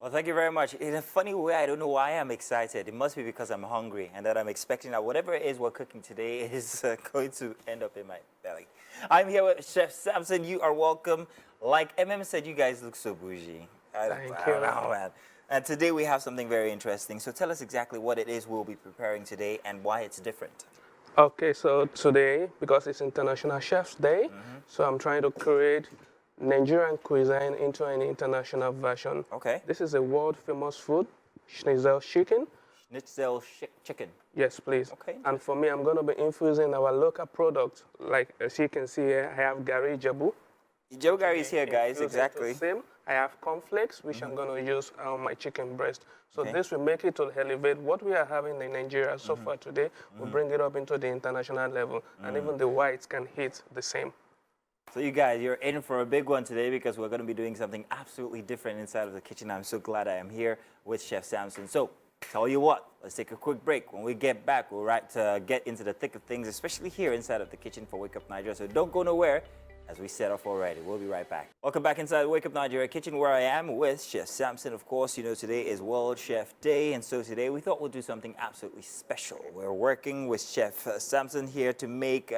Well, thank you very much. In a funny way, I don't know why I'm excited. It must be because I'm hungry and that I'm expecting that whatever it is we're cooking today is going to end up in my belly. I'm here with Chef Samson. You are welcome. Like said, you guys look so bougie. I don't know, man. And today we have something very interesting. So tell us exactly what it is we'll be preparing today and why it's different. Okay, so today, because it's International Chef's Day, so I'm trying to create Nigerian cuisine into an international version. Okay. This is a world famous food, schnitzel chicken. Schnitzel chicken. Yes, please. Okay. And for me, I'm going to be infusing our local products. Like as you can see here, I have Garri Ijebu. Ijebu Garri is here, guys, exactly. Same. I have cornflakes, which I'm going to use on my chicken breast. So this will make it to elevate what we are having in Nigeria so far today. We'll bring it up into the international level, and even the whites can hit the same. So you guys, you're in for a big one today because we're going to be doing something absolutely different inside of the kitchen. I'm so glad I am here with Chef Samson. So, tell you what, let's take a quick break. When we get back, we'll get into the thick of things, especially here inside of the kitchen for Wake Up Nigeria. So don't go nowhere as we set off already. We'll be right back. Welcome back inside Wake Up Nigeria kitchen where I am with Chef Samson. Of course, you know, today is World Chef Day, and so today we thought we'll do something absolutely special. We're working with Chef Samson here to make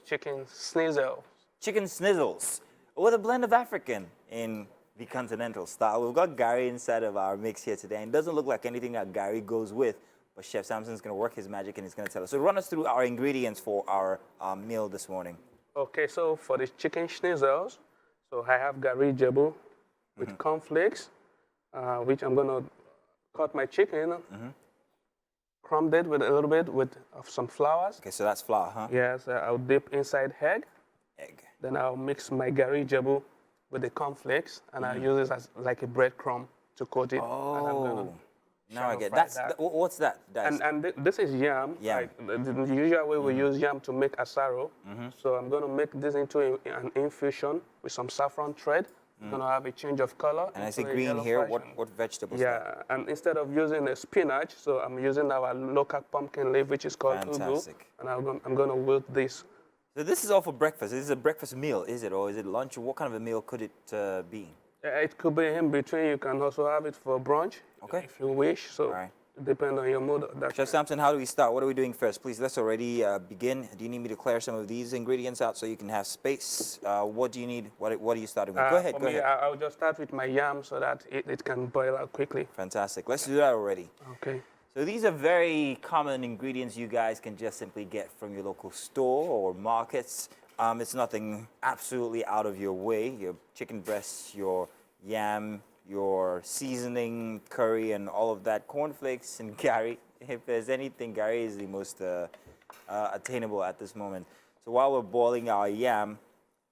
Chicken schnitzel. Chicken snizzles with a blend of African in the continental style. We've got Garri inside of our mix here today, and it doesn't look like anything that Garri goes with, but Chef Samson's going to work his magic and he's going to tell us. So run us through our ingredients for our meal this morning. Okay, so for the chicken schnitzels, so I have Garri Ijebu with cornflakes, which I'm going to cut my chicken, crumb it with a little bit of some flours. Okay, so that's flour, huh? Yes, I'll dip inside egg. Then I'll mix my Garri Ijebu with the cornflakes, and I'll use it as like a breadcrumb to coat it. Oh, now I get that. What's that? And this is yam. Yam. Like, the usual way we use yam to make asaro. So I'm going to make this into an infusion with some saffron thread. I'm going to have a change of color. And I see green here. What vegetables? Yeah, and instead of using a spinach, so I'm using our local pumpkin leaf, which is called ugu. And I'm going to wilt this. So this is all for breakfast. This is a breakfast meal, is it? Or is it lunch? What kind of a meal could it be? It could be in between. You can also have it for brunch, if you wish. So it depends on your mood. Chef Samson, how do we start? What are we doing first? Please, let's already begin. Do you need me to clear some of these ingredients out so you can have space? What do you need? What are you starting with? Go ahead, go ahead. I'll just start with my yam so that it can boil out quickly. Fantastic. Let's do that already. Okay. So these are very common ingredients you guys can just simply get from your local store or markets. It's nothing absolutely out of your way. Your chicken breasts, your yam, your seasoning, curry, and all of that. Cornflakes and Garri. If there's anything, Garri is the most attainable at this moment. So while we're boiling our yam,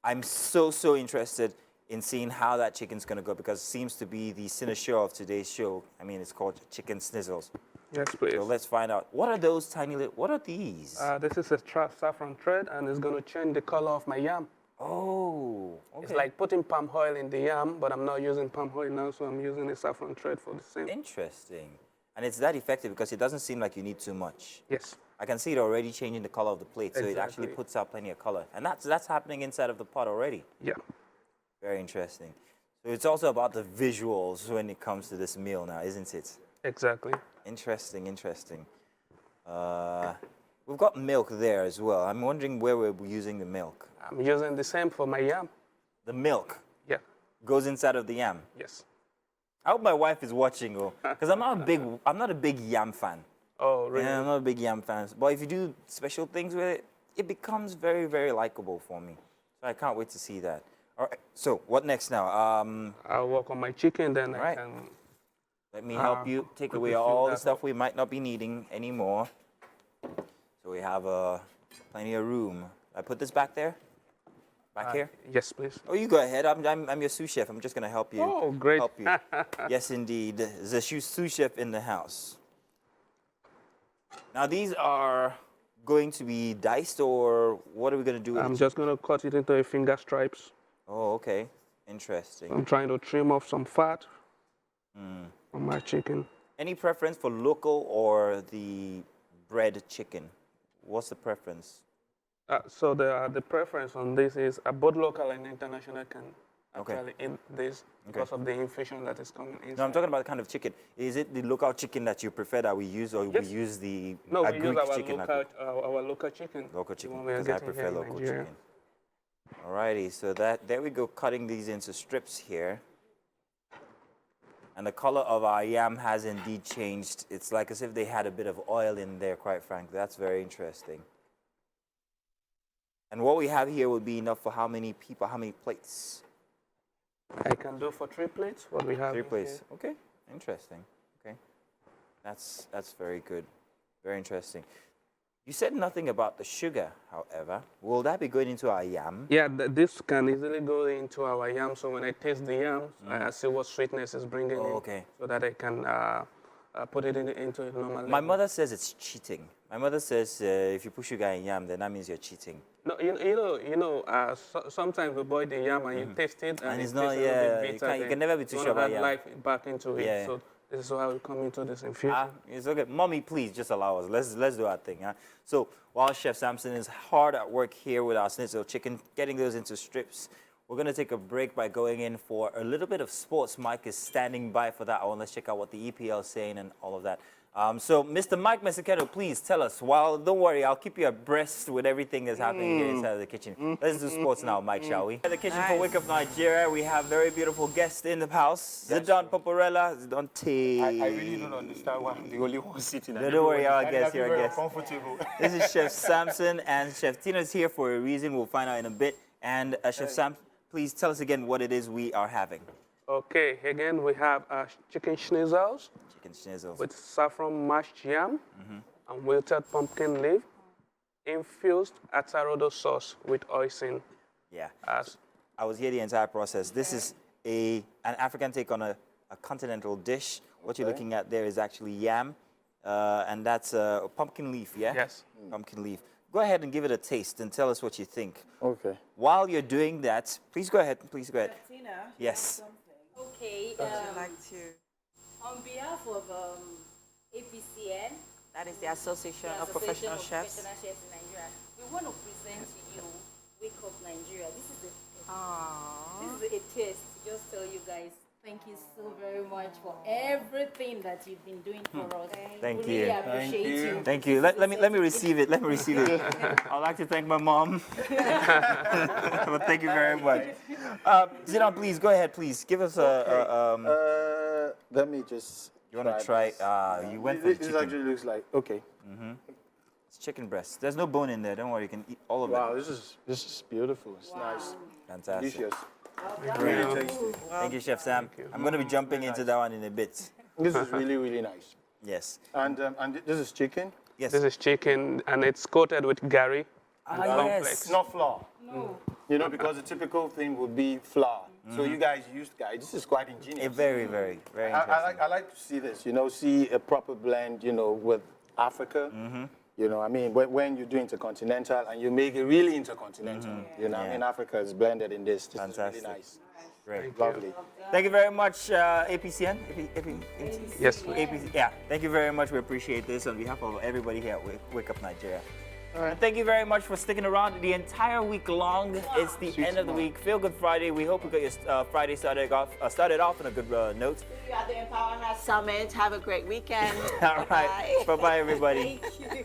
I'm so interested in seeing how that chicken's going to go because it seems to be the signature of today's show. I mean, it's called chicken snizzles. Yes, please. So let's find out. What are those tiny little, what are these? This is a saffron thread, and it's going to change the color of my yam. Oh, okay. It's like putting palm oil in the yam, but I'm not using palm oil now, so I'm using a saffron thread for the same. Interesting. And it's that effective because it doesn't seem like you need too much. Yes. I can see it already changing the color of the plate, so it actually puts out plenty of color. And that's happening inside of the pot already. Yeah. Very interesting. So it's also about the visuals when it comes to this meal now, isn't it? Exactly. Interesting. We've got milk there as well. I'm wondering where we're using the milk. I'm using the same for my yam. The milk? Yeah. Goes inside of the yam? Yes. I hope my wife is watching, because I'm not a big yam fan. Oh, really? Yeah, I'm not a big yam fan. But if you do special things with it, it becomes very likable for me. So I can't wait to see that. All right. So what next now? I'll work on my chicken, then I can. Let me help you take away all the stuff we might not be needing anymore. So we have plenty of room. I put this back there? Back here? Yes, please. Oh, you go ahead. I'm your sous chef. I'm just going to help you. Oh, great. Help you. Yes, indeed. The sous chef in the house. Now, these are going to be diced, or what are we going to do with it? I'm just going to cut it into a finger stripes. Oh, okay. Interesting. I'm trying to trim off some fat on my chicken. Any preference for local or the bred chicken? What's the preference? So the preference on this is both local and international Okay. actually eat this because of the infection that is coming inside. No, I'm talking about the kind of chicken. Is it the local chicken that you prefer that we use, or Yes. we use the No, we Greek use our chicken? local chicken. Local the chicken, one we are because I getting here prefer in local Nigeria. chicken. Alrighty, so there we go, cutting these into strips here. And the color of our yam has indeed changed. It's like as if they had a bit of oil in there, quite frankly. That's very interesting. And what we have here will be enough for how many people, how many plates? I can do for 3 plates what we have. 3 here. plates. Okay, interesting. Okay, that's very good. Very interesting. You said nothing about the sugar, however. Will that be going into our yam? Yeah, this can easily go into our yam. So when I taste the yam, I see what sweetness is bringing in, Okay. so that I can put it into a normal My level. mother says it's cheating. My mother says if you put sugar in yam, then that means you're cheating. No, sometimes we boil the yam and you taste it, and it's it not, tastes a little yeah, bit bitter. you can never be too sure about add yam. life back into it. Yeah. So this is how we come into this infusion. It's okay. Mommy, please just allow us. Let's do our thing. Huh? So while Chef Samson is hard at work here with our schnitzel chicken, getting those into strips, we're going to take a break by going in for a little bit of sports. Mike is standing by for that one. Let's check out what the EPL is saying and all of that. So, Mr. Mike Mesiqueto, please tell us. Well, don't worry, I'll keep you abreast with everything that's happening here inside of the kitchen. Let's do sports now, Mike, shall we? In the kitchen for Wake Up Nigeria, we have very beautiful guests in the house. Zidane Paparella, Zidane T. I really don't understand why I'm the only one sitting. Don't worry, our guest, you're you're a guest. comfortable. This is Chef Samson, and Chef Tina's here for a reason. We'll find out in a bit. And Chef Sam, please tell us again what it is we are having. Okay, again, we have chicken schnitzels Chicken schnitzels. with saffron mashed yam and wilted pumpkin leaf, infused atarodo sauce with oisin. Yeah. As I was here the entire process. This is an African take on a continental dish. What you're looking at there is actually yam, and that's pumpkin leaf, yeah? Yes. Pumpkin leaf. Go ahead and give it a taste and tell us what you think. Okay. While you're doing that, please go ahead. Please go ahead. Tina, Yes. okay, I'd like to. on behalf of APCN, That is the Association the of Association Professional of Chefs. Professional Chefs in Nigeria, we want to present to you Wake Up Nigeria. This is a taste to just tell you guys thank you so very much for everything that you've been doing for us. Thank we you. really appreciate you. Thank you. Let me receive it. Let me receive it. I'd like to thank my mom. But thank you very much. Zidane, please go ahead. Please give us a. Let me just. You want to try? You went for the This chicken. actually looks like okay. It's chicken breast. There's no bone in there. Don't worry. You can eat all of Wow, it. this is beautiful. It's nice, Fantastic. delicious, Thank really you. tasty. Thank you, Chef Sam. I'm going to be jumping into that one in a bit. This is really nice. Yes. And this is chicken. Yes. This is chicken, and it's coated with Garri. yes. Not flour. No. You know, because the typical thing would be flour. So you guys used This is quite ingenious. Very interesting. I like to see this. You know, see a proper blend. You know, with Africa. You know, I mean, when you do intercontinental and you make it really intercontinental. You know, I mean, Africa is blended in this. This Fantastic. is really nice. Great. Lovely. Thank you very much, APCN. Yes, please. APC, yeah, thank you very much. We appreciate this on behalf of everybody here at Wake Up Nigeria. And thank you very much for sticking around the entire week long. It's the end of the week. Feel Good Friday. We hope we got your Friday started off on a good note. You at the Empower Summit. Have a great weekend. All right. Bye-bye, everybody. Thank you.